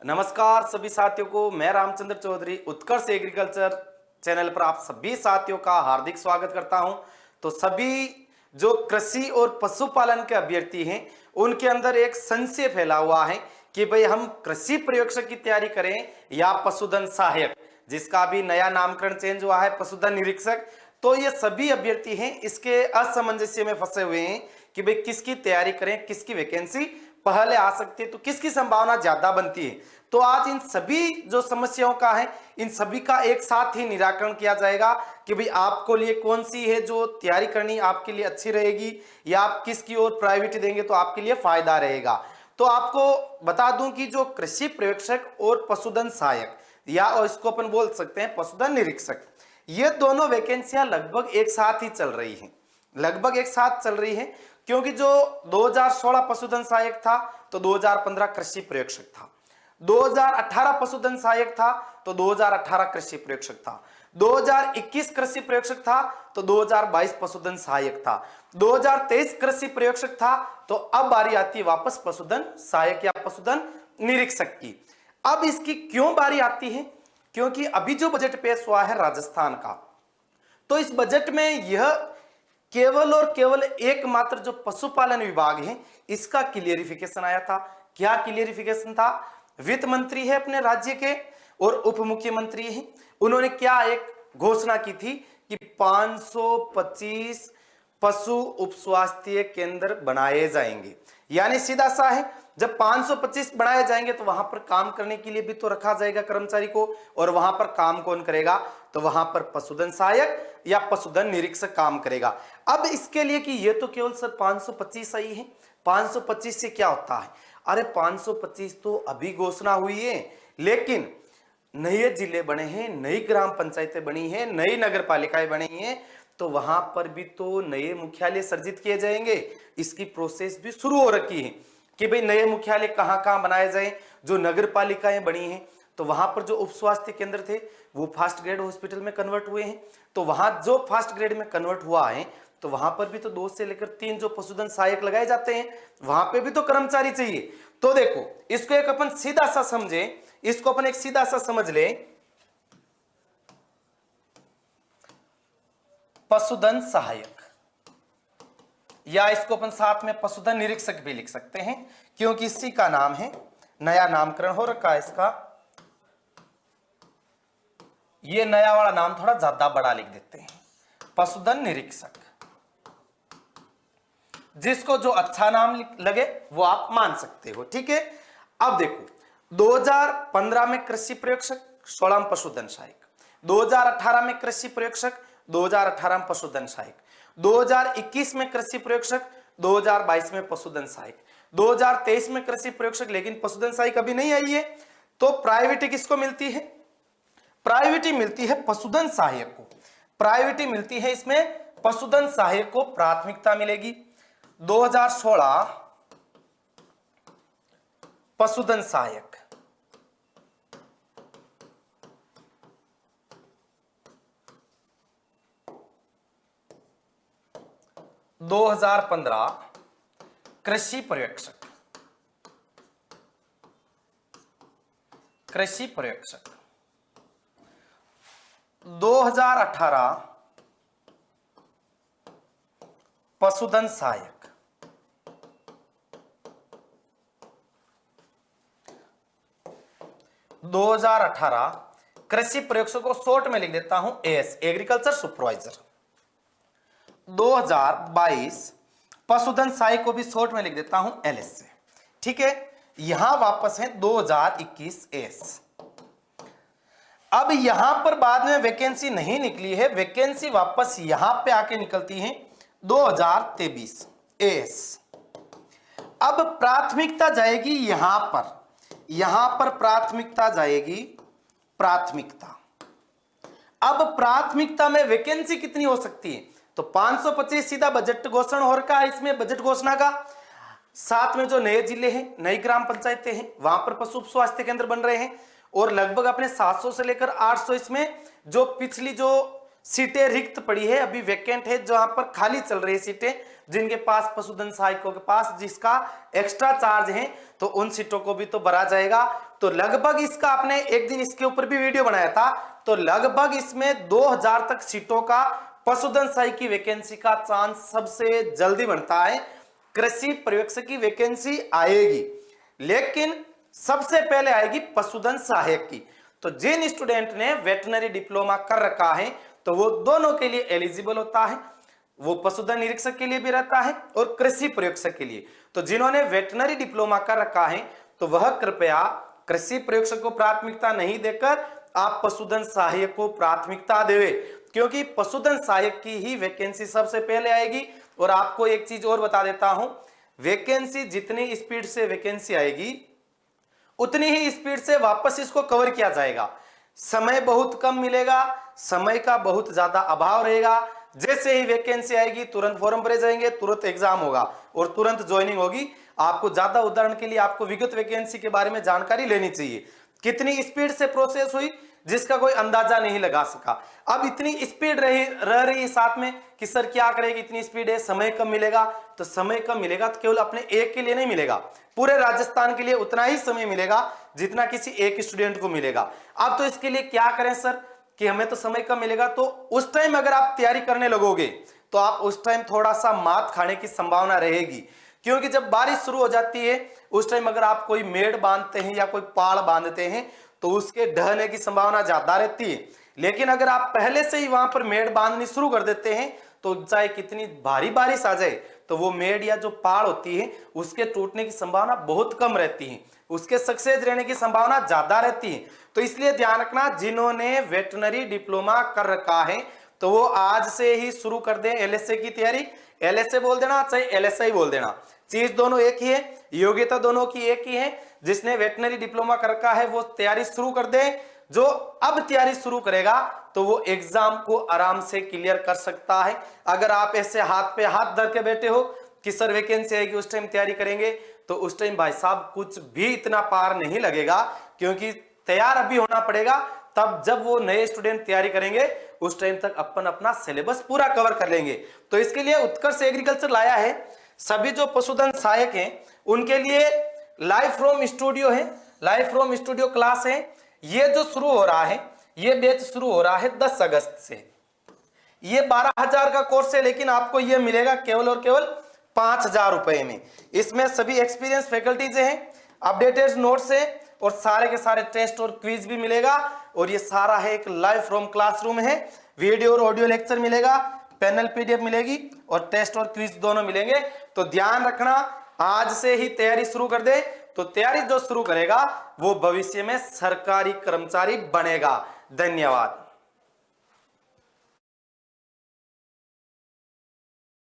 नमस्कार सभी साथियों को, मैं रामचंद्र चौधरी उत्कर्ष एग्रीकल्चर चैनल पर आप सभी साथियों का हार्दिक स्वागत करता हूं। तो सभी जो कृषि और पशुपालन के अभ्यर्थी हैं उनके अंदर एक संशय फैला हुआ है कि भाई हम कृषि पर्यवेक्षक की तैयारी करें या पशुधन सहायक, जिसका अभी नया नामकरण चेंज हुआ है पशुधन निरीक्षक। तो ये सभी अभ्यर्थी हैं इसके असमंजस्य में फंसे हुए हैं कि भाई किसकी तैयारी करें, किसकी वैकेंसी पहले आ सकती है, तो किसकी संभावना ज्यादा बनती है। तो आज इन सभी जो समस्याओं का है इन सभी का एक साथ ही निराकरण किया जाएगा कि भाई आपको लिए कौन सी है जो तैयारी करनी आपके लिए अच्छी रहेगी या आप किसकी ओर प्रायोरिटी देंगे तो आपके लिए फायदा रहेगा। तो आपको बता दूं कि जो कृषि पर्यवेक्षक और पशुधन सहायक या और इसको अपन बोल सकते हैं पशुधन निरीक्षक, ये दोनों वैकेंसियां लगभग एक साथ ही चल रही हैं, लगभग एक साथ चल रही है। क्योंकि जो 2016 पशुधन सहायक था तो 2015 कृषि पर्यवेक्षक था, 2018 पशुधन सहायक था तो 2018 कृषि पर्यवेक्षक था, 2021 कृषि पर्यवेक्षक था तो 2022 पशुधन सहायक था, 2023 कृषि पर्यवेक्षक था। तो अब बारी आती है वापस पशुधन सहायक या पशुधन निरीक्षक की। अब इसकी क्यों बारी आती है? क्योंकि अभी जो बजट पेश हुआ है राजस्थान का, तो इस बजट में यह केवल और केवल एकमात्र जो पशुपालन विभाग है इसका क्लियरिफिकेशन आया था। क्या क्लियरिफिकेशन था? वित्त मंत्री है अपने राज्य के और उप मुख्यमंत्री हैं, उन्होंने क्या एक घोषणा की थी कि 525 पशु उप स्वास्थ्य केंद्र बनाए जाएंगे। यानी सीधा सा है, जब 525 बनाए जाएंगे तो वहां पर काम करने के लिए भी तो रखा जाएगा कर्मचारी को, और वहां पर काम कौन करेगा? तो वहां पर पशुधन सहायक या पशुधन निरीक्षक काम करेगा। अब इसके लिए कि ये तो केवल सर 525 ही है, 525 से क्या होता है? अरे 525 तो अभी घोषणा हुई है, लेकिन नए जिले बने हैं, नई ग्राम पंचायतें बनी हैं, नई नगर पालिकाएं बनी हैं, तो वहां पर भी तो नए मुख्यालय सर्जित किए जाएंगे। इसकी प्रोसेस भी शुरू हो रखी है कि भाई नए मुख्यालय कहां कहां बनाए जाए। जो नगर पालिकाएं बनी हैं तो वहां पर जो उप स्वास्थ्य केंद्र थे वो फास्ट ग्रेड हॉस्पिटल में कन्वर्ट हुए हैं, तो वहां जो फास्ट ग्रेड में कन्वर्ट हुआ है तो वहां पर भी तो 2 से लेकर 3 जो पशुधन सहायक लगाए जाते हैं, वहां पे भी तो कर्मचारी चाहिए। तो देखो इसको एक अपन सीधा सा समझे, इसको अपन एक सीधा सा समझ ले, पशुधन सहायक या इसको अपन साथ में पशुधन निरीक्षक भी लिख सकते हैं, क्योंकि इसी का नाम है, नया नामकरण हो रखा है इसका। ये नया वाला नाम थोड़ा ज्यादा बड़ा लिख देते हैं, पशुधन निरीक्षक। जिसको जो अच्छा नाम लगे वो आप मान सकते हो, ठीक है। अब देखो 2015 में कृषि पर्यवेक्षक, 16 में पशुधन सहायक, 2018 में कृषि पर्यवेक्षक, 2018 में पशुधन सहायक, 2021 में कृषि पर्यवेक्षक, 2022 में पशुधन सहायक, 2023 में कृषि पर्यवेक्षक, लेकिन पशुधन सहायक अभी नहीं आई है। तो प्रायोरिटी किसको मिलती है? प्रायोरिटी मिलती है पशुधन सहायक को, प्रायोरिटी मिलती है इसमें पशुधन सहायक को प्राथमिकता मिलेगी। 2016 पशुधन सहायक, 2015 कृषि पर्यवेक्षक, कृषि पर्यवेक्षक, 2018 पशुधन सहायक, 2018 कृषि पर्यवेक्षक को शॉर्ट में लिख देता हूं एएस, एग्रीकल्चर सुपरवाइजर। 2022 पशुधन सहायक को भी शॉर्ट में लिख देता हूं एलएस से, ठीक है। यहां वापस है 2021 एएस। अब यहां पर बाद में वैकेंसी नहीं निकली है, वैकेंसी वापस यहां पे आके निकलती है 2023 एएस। अब प्राथमिकता जाएगी यहां पर प्राथमिकता जाएगी, प्राथमिकता। अब प्राथमिकता में वैकेंसी कितनी हो सकती है? तो 525 सीधा बजट घोषणा हो रखा है इसमें, बजट घोषणा का साथ में जो नए जिले हैं, नई ग्राम पंचायतें हैं, वहां पर पशु स्वास्थ्य केंद्र बन रहे हैं, और लगभग अपने 700 से लेकर 800 इसमें जो पिछली जो सीटें रिक्त पड़ी है, अभी वैकेंट है, जहां पर खाली चल रही है सीटें, जिनके पास पशुधन सहायकों के पास जिसका एक्स्ट्रा चार्ज है, तो उन सीटों को भी तो भरा जाएगा। तो लगभग इसका आपने एक दिन इसके ऊपर भी वीडियो बनाया था, तो लगभग इसमें 2000 तक सीटों का पशुधन सहायक की वैकेंसी का चांस सबसे जल्दी बनता है। कृषि पर्यवेक्षक की वैकेंसी आएगी, लेकिन सबसे पहले आएगी पशुधन सहायक की। तो जिन स्टूडेंट ने वेटनरी डिप्लोमा कर रखा है तो वो दोनों के लिए एलिजिबल होता है, वो पशुधन निरीक्षक के लिए भी रहता है और कृषि पर्यवेक्षक के लिए। तो जिन्होंने वेटनरी डिप्लोमा कर रखा है तो वह कृपया कृषि पर्यवेक्षक को प्राथमिकता नहीं देकर आप पशुधन सहायक को प्राथमिकता देवे, क्योंकि पशुधन सहायक की ही वैकेंसी सबसे पहले आएगी। और आपको एक चीज और बता देता हूं, वैकेंसी जितनी स्पीड से वैकेंसी आएगी उतनी ही स्पीड से वापस इसको कवर किया जाएगा। समय बहुत कम मिलेगा, समय का बहुत ज्यादा अभाव रहेगा। जैसे ही वैकेंसी आएगी तुरंत फॉर्म भरे जाएंगे, तुरंत एग्जाम होगा और तुरंत ज्वाइनिंग होगी। आपको ज्यादा उदाहरण के लिए आपको विगत वैकेंसी के बारे में जानकारी लेनी चाहिए, कितनी स्पीड से प्रोसेस हुई जिसका कोई अंदाजा नहीं लगा सका। अब इतनी स्पीड रह रही साथ में कि सर क्या करेगी, इतनी स्पीड है, समय कम मिलेगा। तो समय कम मिलेगा तो केवल अपने एक के लिए नहीं मिलेगा, पूरे राजस्थान के लिए उतना ही समय मिलेगा जितना किसी एक स्टूडेंट को मिलेगा। अब तो इसके लिए क्या करें सर कि हमें तो समय कम मिलेगा, तो उस टाइम अगर आप तैयारी करने लगोगे तो आप उस टाइम थोड़ा सा मात खाने की संभावना रहेगी, क्योंकि जब बारिश शुरू हो जाती है उस टाइम अगर आप कोई मेड़ बांधते हैं या कोई पाड़ बांधते हैं तो उसके ढहने की संभावना ज्यादा रहती है। लेकिन अगर आप पहले से ही वहां पर मेड़ बांधनी शुरू कर देते हैं तो चाहे कितनी भारी बारिश आ जाए तो वो मेड़ या जो पाड़ होती है उसके टूटने की संभावना बहुत कम रहती है, उसके सक्सेस रहने की संभावना ज्यादा रहती है। तो इसलिए ध्यान रखना, जिन्होंने वेटनरी डिप्लोमा कर रखा है तो वो आज से ही शुरू कर दें एलएसए की तैयारी। एलएसए बोल देना चाहे एलएसआई बोल देना, चीज दोनों एक ही है, योग्यता दोनों की एक ही है। जिसने वेटनरी डिप्लोमा कर रखा है वो तैयारी शुरू कर दे, जो अब तैयारी शुरू करेगा तो वो एग्जाम को आराम से क्लियर कर सकता है। अगर आप ऐसे हाथ पे हाथ धर के बैठे हो कि सर वैकेंसी आएगी उस टाइम तैयारी करेंगे, तो उस टाइम भाई साहब कुछ भी इतना पार नहीं लगेगा, क्योंकि तैयार अभी होना पड़ेगा। तब जब वो नए स्टूडेंट तैयारी करेंगे उस टाइम तक अपन अपना सिलेबस पूरा कवर कर लेंगे। तो इसके लिए उत्कर्ष एग्रीकल्चर लाया है सभी जो पशुधन सहायक हैं उनके लिए लाइव फ्रॉम स्टूडियो है, लाइव फ्रॉम स्टूडियो क्लास है। ये जो शुरू हो रहा है, ये बैच शुरू हो रहा है 10 अगस्त से। ये 12,000 का कोर्स है, लेकिन आपको ये मिलेगा केवल और केवल 5,000 रुपए में। इसमें सभी एक्सपीरियंस फैकल्टीज हैं, अपडेटेड नोट्स है और सारे के सारे टेस्ट और क्विज भी मिलेगा। और ये सारा है एक लाइव फ्रॉम क्लासरूम है, वीडियो और ऑडियो लेक्चर मिलेगा, पैनल पीडीएफ मिलेगी और टेस्ट और क्विज दोनों मिलेंगे। तो ध्यान रखना, आज से ही तैयारी शुरू कर दे, तो तैयारी जो शुरू करेगा वो भविष्य में सरकारी कर्मचारी बनेगा। धन्यवाद।